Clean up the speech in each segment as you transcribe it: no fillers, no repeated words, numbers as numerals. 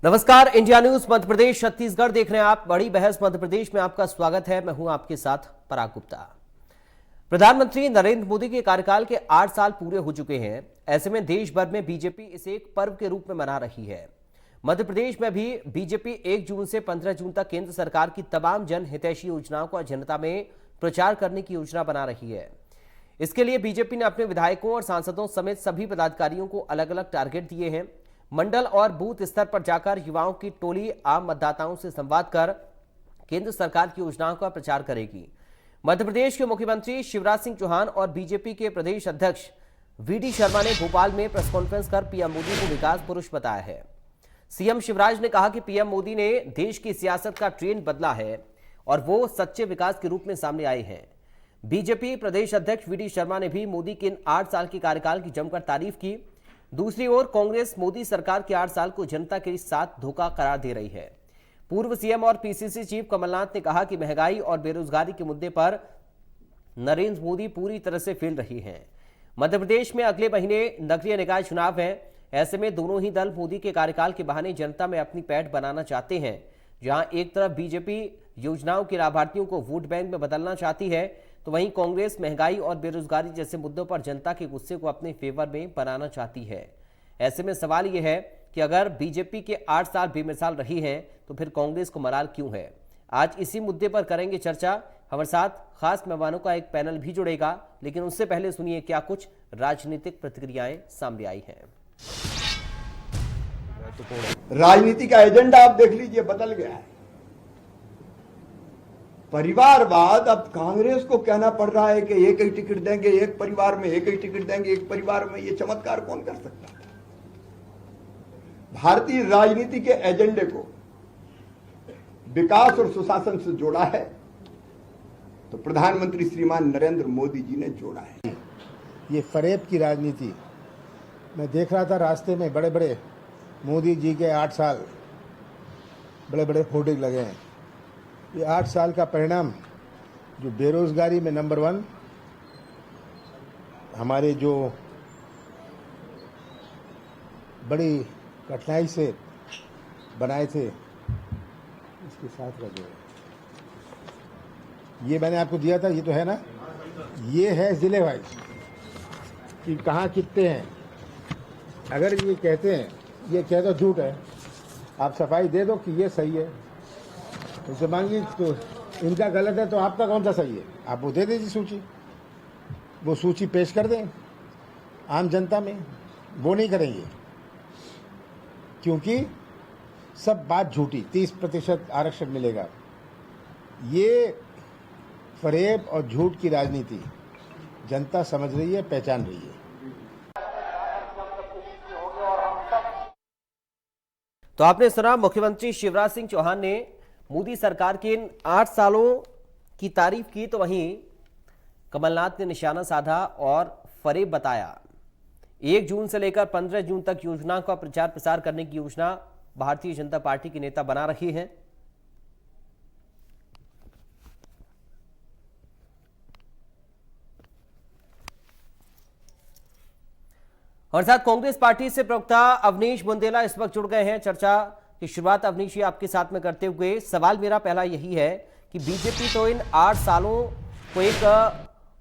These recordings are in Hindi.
नमस्कार, इंडिया न्यूज मध्य प्रदेश छत्तीसगढ़ देख रहे हैं आप। बड़ी बहस मध्य प्रदेश में आपका स्वागत है। मैं हूं आपके साथ पराग गुप्ता। प्रधानमंत्री नरेंद्र मोदी के कार्यकाल के 8 साल पूरे हो चुके हैं। ऐसे में देश भर में बीजेपी इसे एक पर्व के रूप में मना रही है। मध्य प्रदेश में भी बीजेपी 1 जून से 15 जून तक केंद्र सरकार की तमाम जन हितैषी योजनाओं का जनता में प्रचार करने की योजना बना रही है। इसके लिए बीजेपी ने अपने विधायकों और सांसदों समेत सभी पदाधिकारियों को अलग अलग टारगेट दिए हैं। मंडल और बूथ स्तर पर जाकर युवाओं की टोली आम मतदाताओं से संवाद कर केंद्र सरकार की योजनाओं का प्रचार करेगी। मध्य प्रदेश के मुख्यमंत्री शिवराज सिंह चौहान और बीजेपी के प्रदेश अध्यक्ष वीडी शर्मा ने भोपाल में प्रेस कॉन्फ्रेंस कर पीएम मोदी को विकास पुरुष बताया है। सीएम शिवराज ने कहा कि पीएम मोदी ने देश की सियासत का ट्रेंड बदला है और वो सच्चे विकास के रूप में सामने आए हैं। बीजेपी प्रदेश अध्यक्ष वीडी शर्मा ने भी मोदी के इन 8 साल के कार्यकाल की जमकर तारीफ की। दूसरी ओर कांग्रेस मोदी सरकार के 8 साल को जनता के साथ धोखा करार दे रही है। पूर्व सीएम और पीसीसी चीफ कमलनाथ ने कहा कि महंगाई और बेरोजगारी के मुद्दे पर नरेंद्र मोदी पूरी तरह से फेल रही हैं। मध्य प्रदेश में अगले महीने नगरीय निकाय चुनाव है। ऐसे में दोनों ही दल मोदी के कार्यकाल के बहाने जनता में अपनी पैठ बनाना चाहते हैं। जहां एक तरफ बीजेपी योजनाओं के लाभार्थियों को वोट बैंक में बदलना चाहती है, तो वहीं कांग्रेस महंगाई और बेरोजगारी जैसे मुद्दों पर जनता के गुस्से को अपने फेवर में बनाना चाहती है। ऐसे में सवाल यह है कि अगर बीजेपी के 8 साल बेमिसाल रही हैं, तो फिर कांग्रेस को मलाल क्यों है? आज इसी मुद्दे पर करेंगे चर्चा। हमारे साथ खास मेहमानों का एक पैनल भी जुड़ेगा, लेकिन उससे पहले सुनिए क्या कुछ राजनीतिक प्रतिक्रियाएं सामने आई हैं। राजनीति का एजेंडा आप देख लीजिए, बदल गया है। परिवारवाद अब कांग्रेस को कहना पड़ रहा है कि एक ही टिकट देंगे, एक परिवार में एक ही टिकट देंगे, एक परिवार में। ये चमत्कार कौन कर सकता है? भारतीय राजनीति के एजेंडे को विकास और सुशासन से जोड़ा है तो प्रधानमंत्री श्रीमान नरेंद्र मोदी जी ने जोड़ा है। ये फरेब की राजनीति मैं देख रहा था रास्ते में, बड़े बड़े मोदी जी के 8 साल बड़े बड़े होर्डिंग लगे हैं। ये 8 साल का परिणाम जो बेरोजगारी में नंबर 1, हमारे जो बड़ी कठिनाई से बनाए थे, इसके साथ का जो ये मैंने आपको दिया था, ये तो है ना, ये है जिले वाइज कि कहाँ कितने हैं। अगर ये कहते हैं, ये कहते तो झूठ है, आप सफाई दे दो कि ये सही है, उनसे मांगिए तो इनका गलत है तो आपका कौन सा सही है, आप वो दे दीजिए सूची, वो सूची पेश कर दें आम जनता में। वो नहीं करेंगे क्योंकि सब बात झूठी, 30% आरक्षण मिलेगा। ये फरेब और झूठ की राजनीति जनता समझ रही है, पहचान रही है। तो आपने सुना मुख्यमंत्री शिवराज सिंह चौहान ने मोदी सरकार के इन 8 सालों की तारीफ की, तो वहीं कमलनाथ ने निशाना साधा और फरेब बताया। 1 जून से लेकर 15 जून तक योजना का प्रचार प्रसार करने की योजना भारतीय जनता पार्टी के नेता बना रही है। और साथ कांग्रेस पार्टी से प्रवक्ता अवनीश बुंदेला इस वक्त जुड़ गए हैं। चर्चा की शुरुआत अवनीश जी आपके साथ में करते हुए सवाल मेरा पहला यही है कि बीजेपी तो इन 8 सालों को एक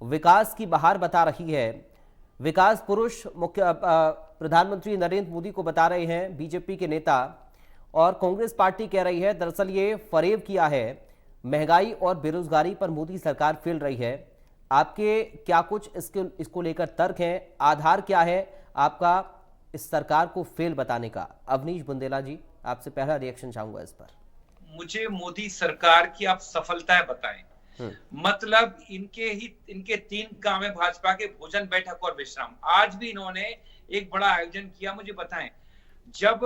विकास की बहार बता रही है, विकास पुरुष मुख्य प्रधानमंत्री नरेंद्र मोदी को बता रहे हैं बीजेपी के नेता, और कांग्रेस पार्टी कह रही है दरअसल ये फरेब किया है, महंगाई और बेरोजगारी पर मोदी सरकार फेल रही है। आपके क्या कुछ इसको लेकर तर्क हैं? आधार क्या है आपका इस सरकार को फेल बताने का? अवनीश बुंदेला जी, आपसे पहला रिएक्शन चाहूंगा इस पर। मुझे मोदी सरकार की आप सफलताएं बताएं। मतलब इनके 3 काम है भाजपा के: भोजन, बैठक और विश्राम। आज भी इन्होंने एक बड़ा आयोजन किया। मुझे बताएं, जब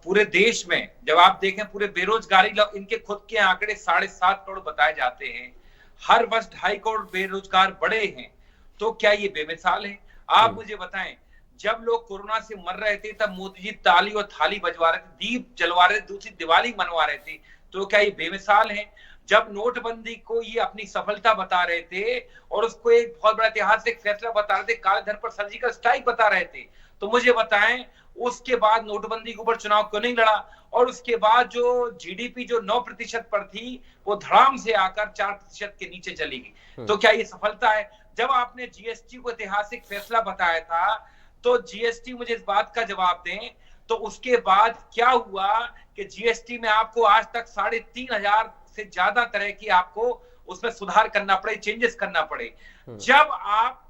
पूरे देश में जब आप देखें पूरे बेरोजगारी, इनके खुद के आंकड़े 7.5 करोड़ बताए जाते हैं, हर वर्ष 2.5 करोड़ बेरोजगार बढ़े हैं, तो क्या ये बेमिसाल है? आप मुझे बताएं, जब लोग कोरोना से मर रहे थे तब मोदी जी ताली और थाली बजवा रहे थे, दीप जलवा रहे थे, दूसरी दिवाली मनवा रहे थे, तो क्या ये बेमिसाल है? जब नोटबंदी को ये अपनी सफलता बता रहे थे और उसको एक बहुत बड़ा ऐतिहासिक फैसला बता रहे थे, काले धन पर सर्जिकल स्ट्राइक बता रहे थे, तो मुझे बताएं उसके बाद नोटबंदी के ऊपर चुनाव क्यों नहीं लड़ा? और उसके बाद जो जीडीपी जो 9% पर थी वो धड़ाम से आकर 4% के नीचे चली गई। तो क्या ये सफलता है? जब आपने जीएसटी को ऐतिहासिक फैसला बताया था, तो जीएसटी, मुझे इस बात का जवाब दें, तो उसके बाद क्या हुआ कि जीएसटी में आपको आज तक 3,500 से ज्यादा तरह की आपको उसमें सुधार करना पड़े, चेंजेस करना पड़े। जब आप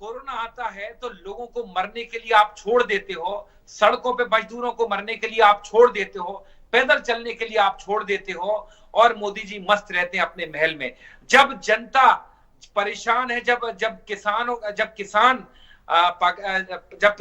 कोरोना आता है तो लोगों को मरने के लिए आप छोड़ देते हो, सड़कों पे मजदूरों को मरने के लिए आप छोड़ देते हो, पैदल चलने के लिए आप छोड़ देते हो, और मोदी जी मस्त रहते हैं अपने महल में। जब जनता परेशान है, जब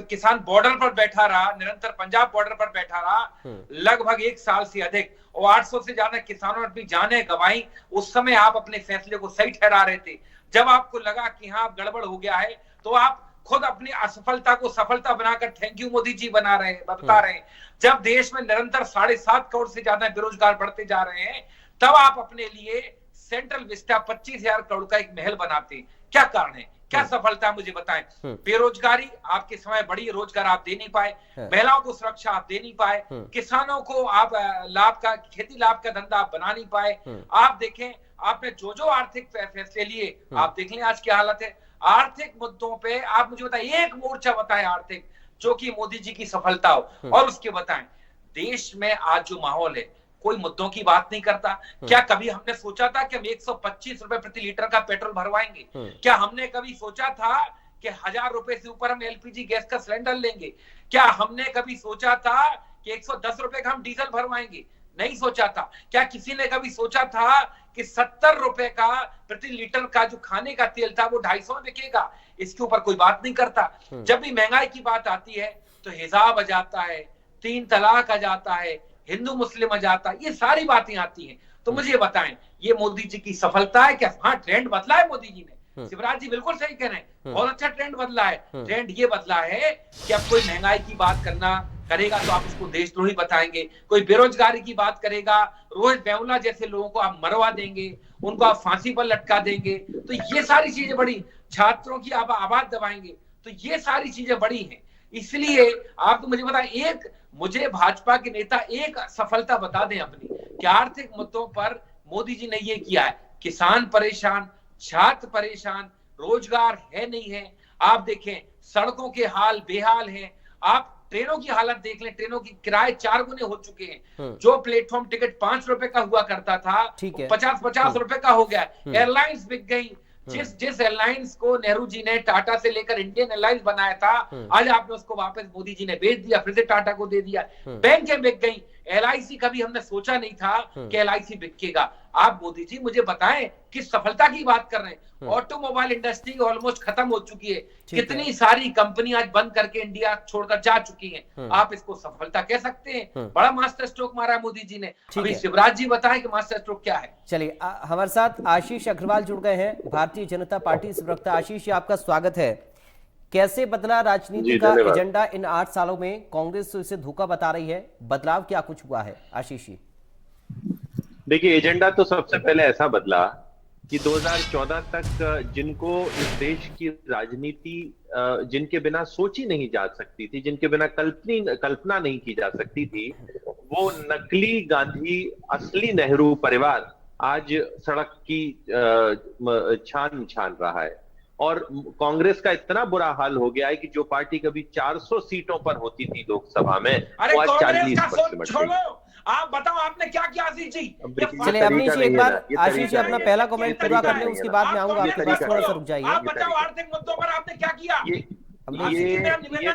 किसान बॉर्डर पर बैठा रहा, निरंतर पंजाब बॉर्डर पर बैठा रहा लगभग 1 साल से अधिक, और 800 से ज्यादा किसानों ने अपनी जानें गंवाई, उस समय आप अपने फैसले को सही ठहरा रहे थे। जब आपको लगा कि हाँ गड़बड़ हो गया है, तो आप खुद अपनी असफलता को सफलता बनाकर थैंक यू मोदी जी बता रहे हैं। जब देश में निरंतर 7.5 करोड़ से ज्यादा बेरोजगार बढ़ते जा रहे हैं, तब आप अपने लिए सेंट्रल विस्टा 25,000 करोड़ का एक महल बनाते हैं। क्या कारण है, क्या सफलता है, मुझे बताएं। बेरोजगारी आपके समय बढ़ी, रोजगार आप दे नहीं पाए, महिलाओं को सुरक्षा आप दे नहीं पाए, किसानों को आप खेती लाभ का धंधा आप बना नहीं पाए। आप देखें, आपने जो आर्थिक फैसले लिए, आप देख लें आज की हालत है। आर्थिक मुद्दों पे आप मुझे बताएं, एक मोर्चा बताएं आर्थिक जो कि मोदी जी की सफलता हो, और उसके बताएं। देश में आज जो माहौल है, कोई मुद्दों की बात नहीं करता। क्या कभी हमने सोचा था कि हम 125 रुपए प्रति लीटर का पेट्रोल भरवाएंगे? क्या हमने कभी सोचा था कि 1,000 रुपए से ऊपर हम एलपीजी गैस का सिलेंडर लेंगे? क्या हमने कभी सोचा था कि 110 रुपए का हम डीजल भरवाएंगे? नहीं सोचा था। क्या किसी ने कभी सोचा था कि 70 रुपए का प्रति लीटर का जो खाने का तेल था वो 250 में बिकेगा? इसके ऊपर कोई बात नहीं करता। जब भी महंगाई की बात आती है तो हिजाब आ जाता है, 3 तलाक आ जाता है, हिंदू मुस्लिम आ जाता है, ये सारी बातें आती हैं। तो मुझे बताएं, ये मोदी जी की सफलता है क्या? हाँ, ट्रेंड बदला है मोदी जी ने। शिवराज जी बिल्कुल सही कह रहे हैं, बहुत अच्छा ट्रेंड बदला है। ट्रेंड ये बदला है कि अब कोई महंगाई की बात करेगा तो आप उसको देशद्रोही बताएंगे, कोई बेरोजगारी की बात करेगा, रोहित वेमुला जैसे लोगों को आप मरवा देंगे, उनको आप फांसी पर लटका देंगे। तो ये सारी चीजें बड़ी, छात्रों की आप आवाज दबाएंगे, तो ये सारी चीजें बड़ी हैं। इसलिए आप तो मुझे बताएं, मुझे भाजपा के नेता एक सफलता बता दें अपनी, कि आर्थिक मुद्दों पर मोदी जी ने ये किया है। किसान परेशान, छात्र परेशान, रोजगार है नहीं है। आप देखें सड़कों के हाल बेहाल हैं। आप ट्रेनों की हालत देख लें, ट्रेनों की किराए 4 गुने हो चुके हैं। जो प्लेटफॉर्म टिकट 5 रुपए का हुआ करता था, 50-50 रुपए का हो गया। एयरलाइंस बिक गई। जिस एयरलाइंस को नेहरू जी ने टाटा से लेकर इंडियन एयरलाइंस बनाया था, आज आपने उसको वापस मोदी जी ने बेच दिया, फिर से टाटा को दे दिया। बैंकें बिक गई। एलआईसी कभी हमने सोचा नहीं था कि एलआईसी बिकेगा। आप मोदी जी मुझे बताएं किस सफलता की बात कर रहे हैं? ऑटोमोबाइल इंडस्ट्री ऑलमोस्ट खत्म हो चुकी है। कितनी सारी कंपनी आज बंद करके इंडिया छोड़कर जा चुकी हैं। आप इसको सफलता कह सकते हैं? बड़ा मास्टर स्ट्रोक मारा है मोदी जी ने। अभी शिवराज जी बताएं कि मास्टर स्ट्रोक क्या है। चलिए, हमारे साथ आशीष अग्रवाल जुड़ गए हैं, भारतीय जनता पार्टी से प्रवक्ता। आशीष, आपका स्वागत है। कैसे बदला राजनीति का एजेंडा इन 8 सालों में? कांग्रेस इसे धोखा बता रही है, बदलाव क्या कुछ हुआ है? आशीष जी। देखिए, एजेंडा तो सबसे पहले ऐसा बदला कि 2014 तक जिनको इस देश की राजनीति जिनके बिना सोची नहीं जा सकती थी, जिनके बिना कल्पना नहीं की जा सकती थी, वो नकली गांधी असली नेहरू परिवार आज सड़क की छान रहा है। और कांग्रेस का इतना बुरा हाल हो गया है कि जो पार्टी कभी 400 सीटों पर होती थी लोकसभा में, वो आज 40 पर सिमट गई। आप बताओ आपने क्या किया आशीष जी? चलिए अवनीश जी, एक बार आशीष जी अपना पहला कमेंट पूरा कर लें, उसके बाद में आऊंगा आपके पास, थोड़ा सा रुक जाइए। आप बताओ आर्थिक मुद्दों पर आपने क्या किया? ये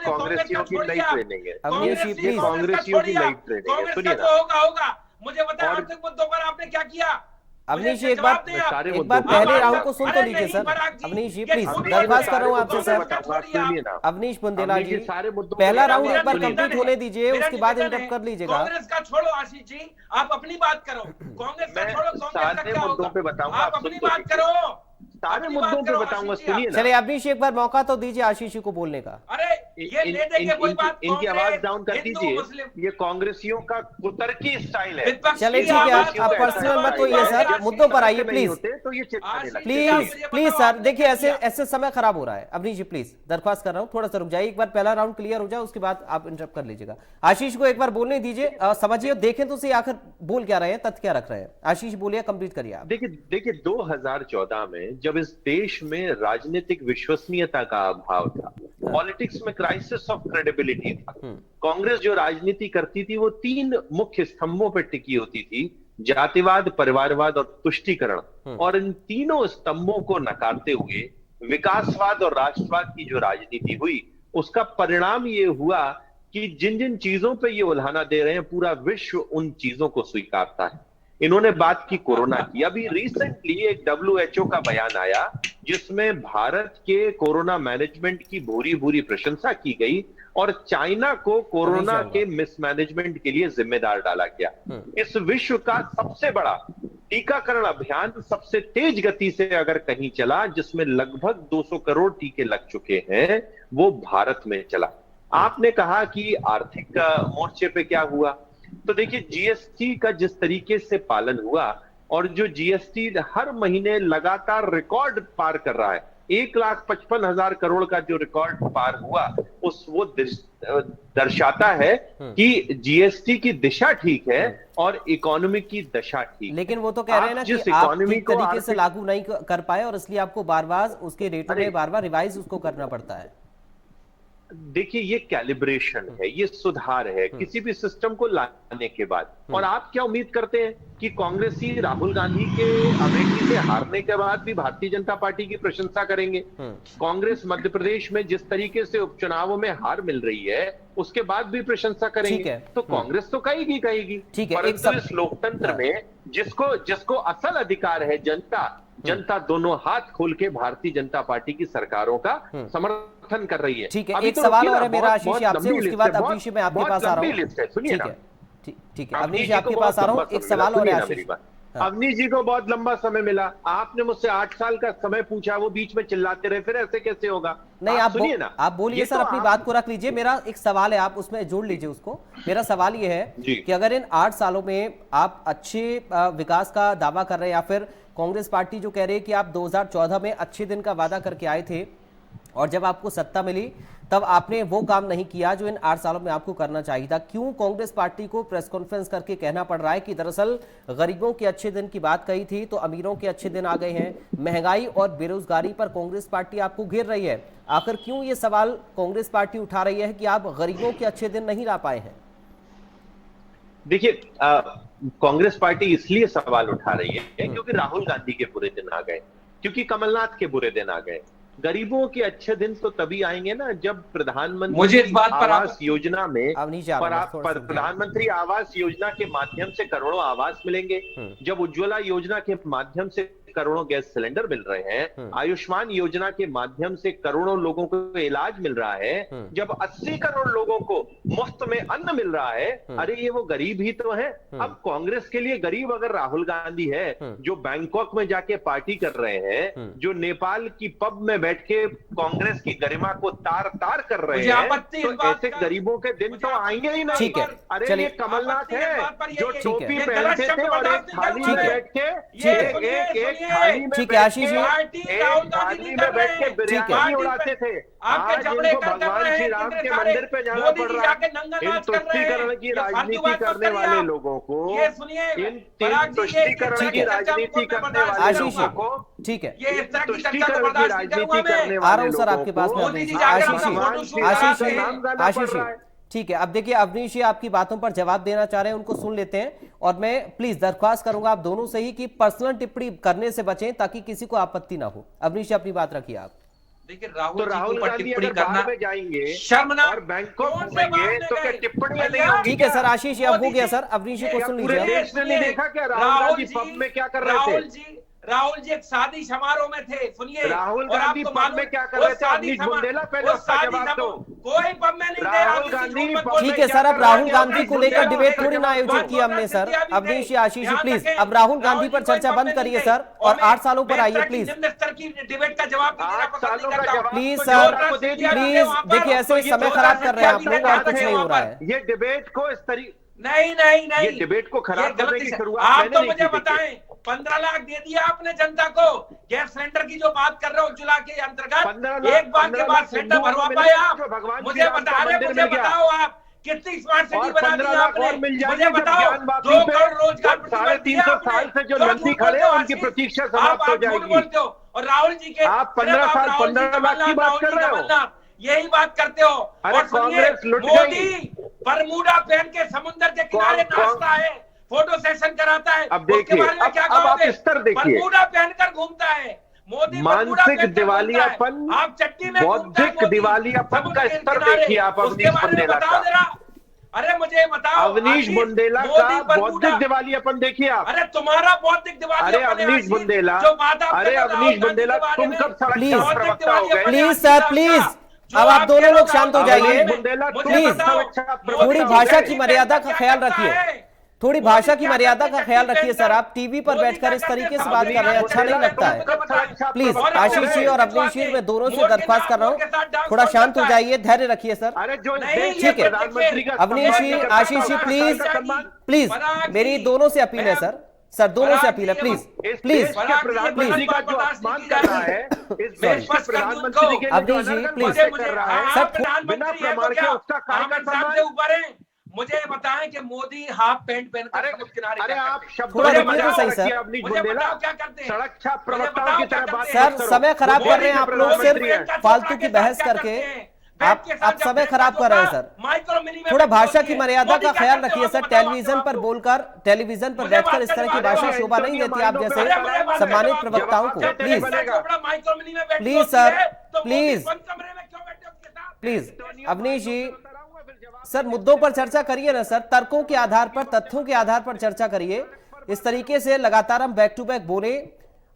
कांग्रेसियों की नई ट्रेनिंग है। अवनीश जी प्लीज, कांग्रेसियों की नई ट्रेनिंग है। सुनिए ना, होगा मुझे बताओ आर्थिक मुद्दों पर आपने क्या किया? अवनीश जी एक बार पहले राहुल को सुन तो लीजिए सर। अवनीश जी प्लीज, दरख्वास्त कर रहा हूँ आपसे सर। अवनीश बुंदेला जी, पहला राउंड एक बार कंप्लीट होने दीजिए, उसके बाद इंटरप्ट कर लीजिएगा। कांग्रेस का छोड़ो आशीष जी, आप अपनी बात करो। कांग्रेस का छोड़ो, कांग्रेस का क्या होगा? आप अपनी बात करो, सारे मुद्दों पे बताऊंगा। सुनिए, चलिए अवनीश एक बार मौका तो दीजिए आशीष जी को बोलने का। अरे ये लेने के कोई बात इनकी आवाज डाउन कर हिंदू, दीजिए। मुस्लिम, ये कांग्रेसियों का कुतर्की स्टाइल है। विपक्ष चलिए की ठीक है, आवाज आप को पर्सनल ऐसा मत होइए सर, आशीष मुद्दों पर आइए नहीं प्लीज। होते तो ये चिढ़ने लगते हैं। प्लीज प्लीज सर, देखिए ऐसे ऐसे समय खराब हो रहा है। अवनीश जी प्लीज दरख्वास्त कर रहा हूं, थोड़ा सा रुक जाइए, एक बार पहला राउंड क्लियर हो जाए, उसके बाद आप इंटरप्ट कर लीजिएगा। आशीष को एक बार बोलने दीजिए, समझिए, देखें तो सही आखिर बोल क्या रहे हैं, तथ्य क्या रख रहे हैं। आशीष बोलिए, कंप्लीट करिए आप। देखिए 2014 में जब इस देश में राजनीतिक विश्वसनीयता का अभाव था, पॉलिटिक्स में क्राइसिस ऑफ क्रेडिबिलिटी था, कांग्रेस जो राजनीति करती थी वो 3 मुख्य स्तंभों पर टिकी होती थी, जातिवाद, परिवारवाद और तुष्टीकरण। और इन तीनों स्तंभों को नकारते हुए विकासवाद और राष्ट्रवाद की जो राजनीति हुई, उसका परिणाम ये हुआ कि जिन जिन चीजों पे ये उल्हाना दे रहे हैं, पूरा विश्व उन चीजों को स्वीकारता है। इन्होंने बात की कोरोना की। अभी रिसेंटली एक WHO का बयान आया जिसमें भारत के कोरोना मैनेजमेंट की भूरी भूरी प्रशंसा की गई और चाइना को कोरोना के मिसमैनेजमेंट के लिए जिम्मेदार डाला गया। इस विश्व का सबसे बड़ा टीकाकरण अभियान सबसे तेज गति से अगर कहीं चला, जिसमें लगभग 200 करोड़ टीके लग चुके हैं, वो भारत में चला। आपने कहा कि आर्थिक मोर्चे पे क्या हुआ, तो देखिए जीएसटी का जिस तरीके से पालन हुआ और जो जीएसटी हर महीने लगातार रिकॉर्ड पार कर रहा है, 1,55,000 करोड़ का जो रिकॉर्ड पार हुआ, वो दर्शाता है कि जीएसटी की दिशा ठीक है और इकोनॉमी की दशा ठीक है। लेकिन वो तो कह रहे हैं ना कि आप ठीक तरीके से लागू नहीं कर पाए और इसलिए आपको बार बार उसके रेटों में बार बार रिवाइज उसको करना पड़ता है। देखिए ये कैलिब्रेशन है, ये सुधार है किसी भी सिस्टम को लाने के बाद। और आप क्या उम्मीद करते हैं कि कांग्रेसी राहुल गांधी के अमेठी से हारने के बाद भी भारतीय जनता पार्टी की प्रशंसा करेंगे? कांग्रेस मध्य प्रदेश में जिस तरीके से उपचुनावों में हार मिल रही है, उसके बाद भी प्रशंसा करेंगे? तो कांग्रेस तो कहेगी। परंतु इस लोकतंत्र में जिसको असल अधिकार है, जनता दोनों हाथ खोल के भारतीय जनता पार्टी की सरकारों का समर्थन कर रही है। ठीक है, एक सवाल और है मेरा आशीष आपसे, उसके बाद अवनीश मैं आपके पास आ रहा हूँ। ठीक है अवनीश आपके पास आ रहा हूँ, एक सवाल और है आशीष। अवनीश जी को बहुत लंबा समय मिला, आपने मुझसे 8 साल का समय पूछा, वो बीच में चिल्लाते रहे, फिर ऐसे कैसे होगा? नहीं आप सुनिए ना, आप बोलिए सर, अपनी बात को रख लीजिए। मेरा एक सवाल है, आप उसमें जोड़ लीजिए उसको। मेरा सवाल ये है कि अगर इन 8 सालों में आप अच्छे विकास का दावा कर रहे हैं, या फिर कांग्रेस पार्टी जो कह रही है कि आप 2014 में अच्छे दिन का वादा करके आए थे और जब आपको सत्ता मिली तब आपने वो काम नहीं किया जो इन 8 सालों में आपको करना चाहिए था, क्यों कांग्रेस पार्टी को प्रेस कॉन्फ्रेंस करके कहना पड़ रहा है कि दरअसल गरीबों के अच्छे दिन की बात कही थी तो अमीरों के अच्छे दिन आ गए हैं? महंगाई और बेरोजगारी पर कांग्रेस पार्टी आपको घेर रही है, आखिर क्यों ये सवाल कांग्रेस पार्टी उठा रही है कि आप गरीबों के अच्छे दिन नहीं ला पाए हैं? देखिए कांग्रेस पार्टी इसलिए सवाल उठा रही है क्योंकि राहुल गांधी के बुरे दिन आ गए, क्योंकि कमलनाथ के बुरे दिन आ गए। गरीबों के अच्छे दिन तो तभी आएंगे ना जब प्रधानमंत्री आवास योजना में प्रधानमंत्री आवास योजना के माध्यम से करोड़ों आवास मिलेंगे, जब उज्ज्वला योजना के माध्यम से करोड़ों गैस सिलेंडर मिल रहे हैं, आयुष्मान योजना के माध्यम से करोड़ों लोगों को इलाज मिल रहा है, जब 80 करोड़ लोगों को मुफ्त में अन्न मिल रहा है, अरे ये वो गरीब ही तो है। अब कांग्रेस के लिए गरीब अगर राहुल गांधी है, जो बैंकॉक में जाके पार्टी कर रहे हैं, जो नेपाल की पब में बैठ के कांग्रेस की गरिमा को तार तार कर रहे हैं, तो ऐसे गरीबों के दिन तो आएंगे ही नहीं। अरे ये कमलनाथ है जो टोपी पहनते थे और एक थाली में बैठ के ठीक है आशीष जी, थाली में बैठ के बिरयानी उड़ाते थे। आज इनको भगवान श्री राम के मंदिर पे जाना पड़ रहा है। इन तुष्टीकरण की राजनीति करने वाले लोगों को, इन तुष्टीकरण की राजनीति करने वाले लोगों को, ठीक है, तुष्टीकरण की राजनीति करने आ रहा वाले हूं सर आपके पास में। आशीष ठीक है, अब देखिए अवनीश जी आपकी बातों पर जवाब देना चाह रहे हैं, उनको सुन लेते हैं। और मैं प्लीज दरख्वास्त करूंगा आप दोनों से ही कि पर्सनल टिप्पणी करने से बचें ताकि किसी को आपत्ति ना हो। अवनीश जी अपनी बात रखिए आप। देखिए राहुल गांधी अगर बाहर में जाएंगे और बैंकॉक घूमेंगे तो क्या टिप्पणियां नहीं होंगी? ठीक है सर आशीष, अब हो गया सर, अवनीश जी को सुन लीजिए। पूरे देश ने नहीं देखा क्या राहुल गांधी पब में क्या कर रहे थे? राहुल जी एक शादी समारोह में थे, सुनिए। राहुल और गांधी आपको पब मालूम में क्या कर रहे थे? अवनीश बुंदेला, पहले उसका जवाब दो। कोई पब में नहीं थे। राहुल गांधी ठीक है सर, अब राहुल गांधी को लेकर डिबेट थोड़ी ना आयोजित की हमने सर। अवनीश जी, आशीष जी, प्लीज अब राहुल गांधी पर चर्चा बंद करिए सर और 8 सालों पर आइए प्लीज। निम्न स्तर की डिबेट का जवाब प्लीज सर, प्लीज देखिए ऐसे समय खराब कर रहे हैं आप लोग और कुछ नहीं हो रहा है। ये डिबेट को इस तरीके नहीं ये डिबेट को खराब करने की शुरुआत आप मैंने तो नहीं मुझे की। बताएं, 15 लाख दे दिया आपने जनता को। गैस सिलेंडर की जो बात कर रहे हो उज्ज्वला के अंतर्गत, एक बार के बाद सिलेंडर भरवा पाए आप? मुझे बताओ आप कितनी स्मार्ट सिटी बना दी आपने? मुझे बताओ 2 करोड़ रोजगार 350 साल से जो नंदी खड़े हैं उनकी प्रतीक्षा समाप्त हो जाएगी। बोलते हो और राहुल जी के आप 15 साल 15 लाख की बात कर रहे हो, यही बात करते हो। अरे और कांग्रेस लुट गई। मोदी बरमूडा पहन के समुद्र के किनारे नाचता है, फोटो सेशन कराता है। अब देखिए, अब आप स्तर देखिए, बरमूडा पहनकर घूमता है मोदी। मानसिक दिवालियापन, आप चट्टी में बौद्धिक दिवालियापन का स्तर देखिए आप अवनीश बुंदेला का। अरे मुझे बताओ, अवनीश बुंदेला का बौद्धिक दिवालियापन देखिए आप। अरे तुम्हारा बौद्धिक दिवालियापन। अरे अवनीश बुंदेला, अरे अवनीश बुंदेला, तुम कब सड़क प्लीज का प्रवक्ता हो गए? प्लीज सर, प्लीज अब आप दोनों लोग शांत हो जाइए। प्लीज थोड़ी भाषा की मर्यादा का ख्याल रखिए, थोड़ी भाषा की मर्यादा का ख्याल रखिए सर। आप टीवी पर बैठकर इस तरीके से बात कर रहे हैं, अच्छा नहीं लगता है। प्लीज आशीष जी और अवनीश जी, मैं दोनों से दरख्वास्त कर रहा हूँ, थोड़ा शांत हो जाइए, धैर्य रखिए सर। अरे जो ठीक है, अवनीश जी, आशीष जी, प्लीज प्लीज मेरी दोनों से अपील है सर, सर दोनों से अपील है, प्लीज प्लीज प्रधानमंत्री का जो अपमान कर रहा है, इस देश के प्रधानमंत्री के अवनीश जी, प्लीज कर रहा है सर, बिना प्रमाण के उसका कार्य से ऊपर है। मुझे बताएं कि मोदी हाफ पैंट पहनकर समुद्र किनारे अरे आप थोड़ा रुकिए तो सही सर। अवनीश बुंदेला क्या करते हैं? सड़क छाप प्रवक्ताओं की तरह बात सर मत करो। समय खराब कर रहे हैं आप लोग, प्रधानमंत्री सिर्फ हैं। फालतू की बहस करके आप समय खराब कर रहे हैं सर। थोड़ा भाषा की मर्यादा का ख्याल रखिए सर। टेलीविजन पर बोलकर, टेलीविजन पर बैठकर इस तरह की भाषा शोभा नहीं देती आप जैसे सम्मानित प्रवक्ताओं को। Please please sir, please please Avneesh ji, sir मुद्दों पर चर्चा करिए ना सर, तर्कों के आधार पर, तथ्यों के आधार पर चर्चा करिए। इस तरीके से लगातार हम बैक टू बैक बोले,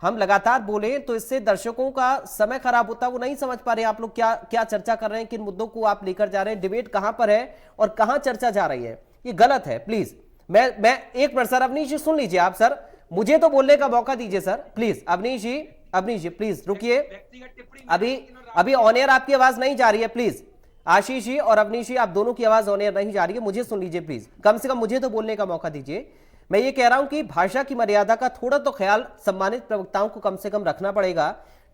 हम लगातार बोले तो इससे दर्शकों का समय खराब होता, वो नहीं समझ पा रहे आप लोग क्या क्या चर्चा कर रहे हैं, किन मुद्दों को आप लेकर जा रहे हैं, डिबेट कहां पर है और कहां चर्चा जा रही है, ये गलत है। प्लीज मैं एक मिनट सर, अवनीश जी सुन लीजिए आप सर, मुझे तो बोलने का मौका दीजिए sir please. Avneesh ji please रुकिए, अभी ऑन एयर आपकी आवाज नहीं जा रही है प्लीज। आशीष जी और अवनीश जी, आप दोनों की आवाज ऑन एयर नहीं जा रही है, मुझे सुन लीजिए प्लीज, कम से कम मुझे तो बोलने का मौका दीजिए। मैं ये कह रहा हूं कि भाषा की मर्यादा का थोड़ा तो ख्याल सम्मानित प्रवक्ताओं को कम से कम रखना पड़ेगा।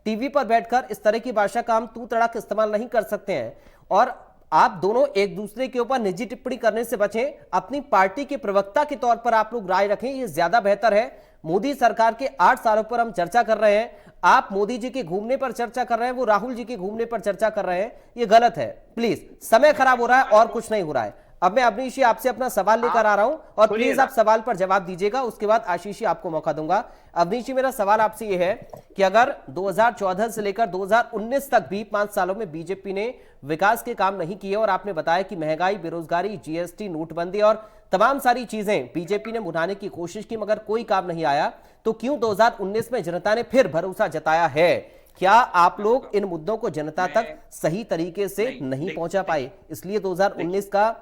टीवी पर बैठकर इस तरह की भाषा का हम तू तड़ाक इस्तेमाल नहीं कर सकते हैं। और आप दोनों एक दूसरे के ऊपर निजी टिप्पणी करने से बचें, अपनी पार्टी के प्रवक्ता के तौर पर आप लोग राय रखें, ये ज्यादा बेहतर है। मोदी सरकार के 8 सालों पर हम चर्चा कर रहे हैं, आप मोदी जी के घूमने पर चर्चा कर रहे हैं, वो राहुल जी के घूमने पर चर्चा कर रहे हैं, ये गलत है। प्लीज समय खराब हो रहा है और कुछ नहीं हो रहा है। अब मैं अवनीश जी आपसे अपना सवाल लेकर आ रहा हूं और प्लीज आप सवाल पर जवाब दीजिएगा, उसके बाद आशीष जी आपको मौका दूंगा। अवनीश जी, मेरा सवाल आपसे यह है कि अगर 2014 से लेकर 2019 तक भी 5 सालों में बीजेपी ने विकास के काम नहीं किए और आपने बताया कि महंगाई, बेरोजगारी, जीएसटी, नोटबंदी और तमाम सारी चीजें बीजेपी ने बुझाने की कोशिश की मगर कोई काम नहीं आया, तो क्यों 2019 में जनता ने फिर भरोसा जताया है? क्या आप लोग इन मुद्दों को जनता तक सही तरीके से नहीं पहुंचा पाए, इसलिए 2019 का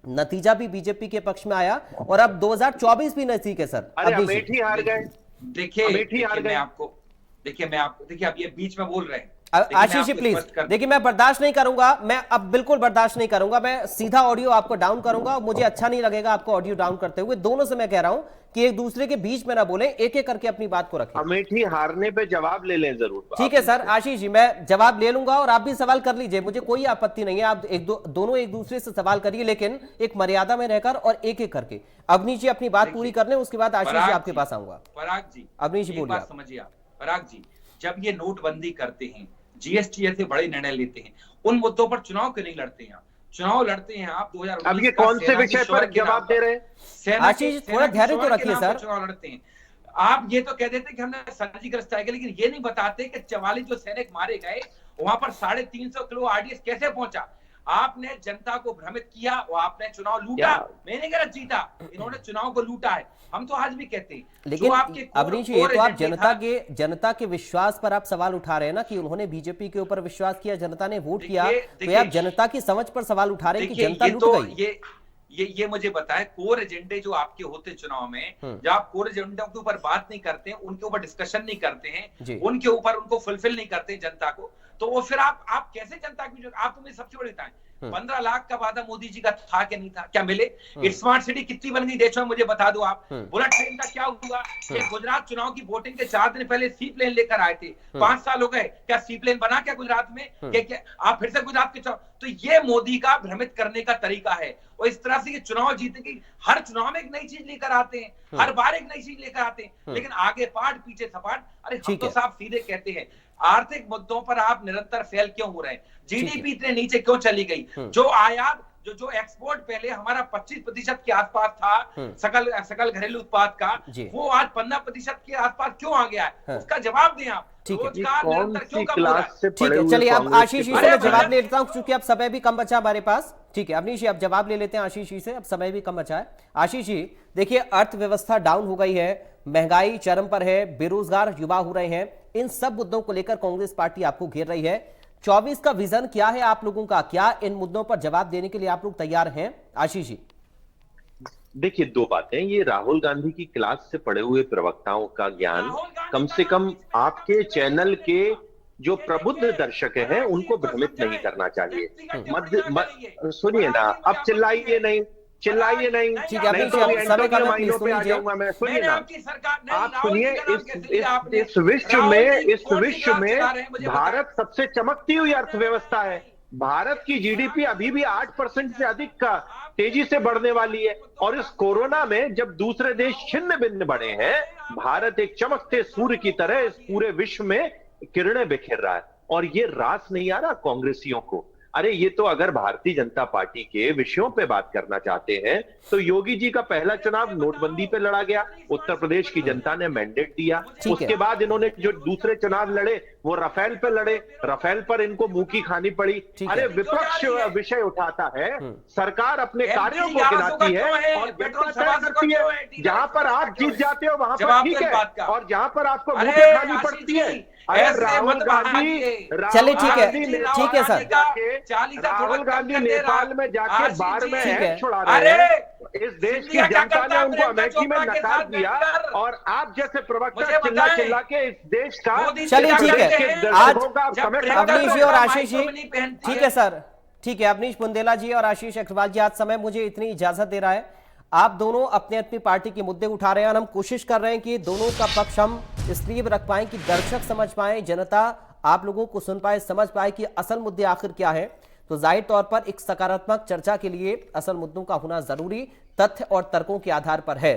नतीजा भी बीजेपी के पक्ष में आया और अब 2024 भी नजदीक है सर? अमेठी हार गए। देखिए मैं आपको देखिए अब ये बीच में बोल रहे हैं आशीष जी प्लीज, देखिए मैं बर्दाश्त नहीं करूंगा, मैं अब बिल्कुल बर्दाश्त नहीं करूंगा, मैं सीधा ऑडियो आपको डाउन करूंगा, मुझे अच्छा नहीं लगेगा आपको ऑडियो डाउन करते हुए। दोनों से मैं कह रहा हूं कि एक दूसरे के बीच में ना बोले, एक एक करके अपनी बात को रखें। अमेठी हारने पे जवाब ले लें जरूर। ठीक है सर, आशीष जी मैं जवाब ले लूंगा और आप भी सवाल कर लीजिए, मुझे कोई आपत्ति नहीं है, आप दोनों एक दूसरे से सवाल करिए, लेकिन एक मर्यादा में रहकर और एक एक करके। अवनीश जी अपनी बात पूरी कर लें, उसके बाद आशीष जी आपके पास आऊंगा। पराग जी, अवनीश जी बोलिए। समझिए आप पराग जी, जब ये नोटबंदी करते हैं, जीएसटी जैसे बड़े निर्णय लेते हैं, उन मुद्दों पर चुनाव क्यों नहीं लड़ते हैं? चुनाव लड़ते हैं आप 2019। अब ये कौन से विषय पर जवाब दे रहे हैं? आशीष थोड़ा धैर्य तो रखिए सर। चुनाव लड़ते हैं आप, ये तो कह देते कि हमने सर्जिकल स्ट्राइक, लेकिन ये नहीं बताते कि 44 जो सैनिक मारे गए वहां पर 350 किलो आरडीएक्स कैसे पहुंचा। आपने जनता को भ्रमित किया और आपने चुनाव लूटा। मैंने कह रहा जीता, इन्होंने चुनाव को लूटा है। हम तो आज भी कहते हैं, लेकिन अवनीश जी, ये तो आप जनता के विश्वास पर आप सवाल उठा रहे हैं ना कि उन्होंने बीजेपी के ऊपर विश्वास किया, जनता ने वोट किया, तो आप जनता की समझ पर सवाल उठा रहे हैं कि जनता लूट गई। ये मुझे बताएं, कोर एजेंडे जो आपके होते चुनाव में, जब आप कोर एजेंडे के ऊपर बात नहीं करते हैं, उनके ऊपर डिस्कशन नहीं करते हैं, उनके ऊपर उनको फुलफिल नहीं करते जनता को, तो वो फिर आप कैसे जनता की, आप तुम्हें सबसे बड़ी बताएं, 15 लाख का वादा मोदी जी का था क्या नहीं था, क्या मिले? स्मार्ट सिटी कितनी बन गई देश में, मुझे बता दो आप। बुलेट ट्रेन का क्या हुआ? कि गुजरात चुनाव की वोटिंग के 4 दिन पहले सी प्लेन लेकर आए थे, 5 साल हो गए, क्या सी प्लेन बना क्या गुजरात में? क्या आप फिर से गुजरात के तो ये मोदी का भ्रमित करने का तरीका है। और इस तरह से ये चुनाव जीतने की, हर चुनाव में एक नई चीज लेकर आते हैं, हर बार एक नई चीज लेकर आते हैं, लेकिन आगे पाठ पीछे सपाट। अरे हम तो साफ सीधे कहते हैं, आर्थिक मुद्दों पर आप निरंतर फेल क्यों हो रहे हैं? जीडीपी इतने नीचे क्यों चली गई? जो आयात जो एक्सपोर्ट पहले हमारा 25% के आसपास था सकल घरेलू उत्पाद का, वो आज 15% के आसपास क्यों आ गया है? उसका जवाब दें आप। रोजगार निरंतर क्यों कम हो रहा है? ठीक है, चलिए अब आशीष जी से जवाब ले लेता हूं, क्योंकि अब समय भी कम बचा हमारे पास। ठीक है अवनीश जी, अब जवाब ले लेते हैं आशीष जी से, अब समय भी कम बचा है। आशीष जी देखिए, अर्थव्यवस्था डाउन हो गई है, महंगाई चरम पर है, बेरोजगार युवा हो रहे हैं, इन सब मुद्दों को लेकर कांग्रेस पार्टी आपको घेर रही है। 24 का विजन क्या है आप लोगों का? क्या इन मुद्दों पर जवाब देने के लिए आप लोग तैयार हैं? आशीष जी देखिए, 2 बातें, ये राहुल गांधी की क्लास से पढ़े हुए प्रवक्ताओं का ज्ञान कम से कम आपके चैनल के जो प्रबुद्ध दर्शक हैं उनको भ्रमित नहीं करना चाहिए। सुनिए ना, अब चिल्लाइए नहीं। ठीक है, नहीं तो समय का महीनों पे आ जाऊंगा मैं। सुनिए ना, आप सुनिए, इस विश्व में भारत सबसे चमकती हुई अर्थव्यवस्था है। भारत की जीडीपी अभी भी 8% से अधिक का तेजी से बढ़ने वाली है, और इस कोरोना में जब दूसरे देश छिन्न भिन्न बढ़े हैं, भारत एक चमकते सूर्य की तरह इस पूरे विश्व में किरणें बिखेर रहा है। और ये रास नहीं आ रहा कांग्रेसियों को। अरे ये तो अगर भारतीय जनता पार्टी के विषयों पे बात करना चाहते हैं तो योगी जी का पहला चुनाव नोटबंदी पे लड़ा गया, उत्तर प्रदेश की जनता ने मैंडेट दिया। उसके बाद इन्होंने जो दूसरे चुनाव लड़े वो राफेल पे लड़े, राफेल पर इनको मुंह की खानी पड़ी। अरे विपक्ष विषय उठाता है, सरकार अपने कार्यों को गिनाती है और जनता तय करती है। जहां पर आप जीत जाते हो वहां पर ठीक है, और जहां पर आपको मुंह पे खानी पड़ती है। राहुल गांधी, चलिए ठीक है सर, राहुल गांधी नेपाल में जाके बार में ऐड छुड़ा रहे हैं। इस देश की जनता ने उनको अमेठी में नकार दिया, और आप जैसे प्रवक्ता चिल्ला के इस देश का, चलिए ठीक है, आज अवनीश जी और आशीष जी, ठीक है सर, ठीक है, अवनीश बुंदेला जी और आशीष अग्रवाल जी, आज समय मुझे इतनी इजाजत दे रहा है। आप दोनों अपने अपनी पार्टी के मुद्दे उठा रहे हैं और हम कोशिश कर रहे हैं कि दोनों का पक्ष हम इसलिए रख पाए कि दर्शक समझ पाए, जनता आप लोगों को सुन पाए, समझ पाए कि असल मुद्दे आखिर क्या है। तो जाहिर तौर पर एक सकारात्मक चर्चा के लिए असल मुद्दों का होना जरूरी तथ्य और तर्कों के आधार पर है।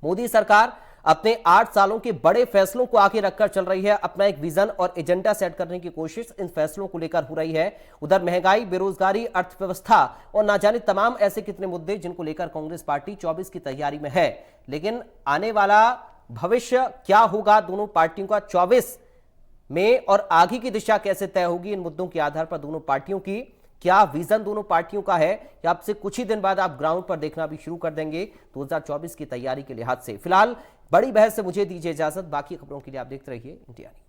मोदी सरकार अपने 8 सालों के बड़े फैसलों को आगे रखकर चल रही है, अपना एक विजन और एजेंडा सेट करने की कोशिश इन फैसलों को लेकर हो रही है। उधर महंगाई, बेरोजगारी, अर्थव्यवस्था और ना जाने तमाम ऐसे कितने मुद्दे जिनको लेकर कांग्रेस पार्टी 24 की तैयारी में है। लेकिन आने वाला भविष्य क्या होगा दोनों पार्टियों का 24 में, और आगे की दिशा कैसे तय होगी, इन मुद्दों के आधार पर दोनों पार्टियों की क्या विजन दोनों पार्टियों का है, या आपसे कुछ ही दिन बाद आप ग्राउंड पर देखना भी शुरू कर देंगे 2024 की तैयारी के लिहाज से। फिलहाल बड़ी बहस से मुझे दीजिए इजाजत, बाकी खबरों के लिए आप देखते रहिए इंडिया न्यूज।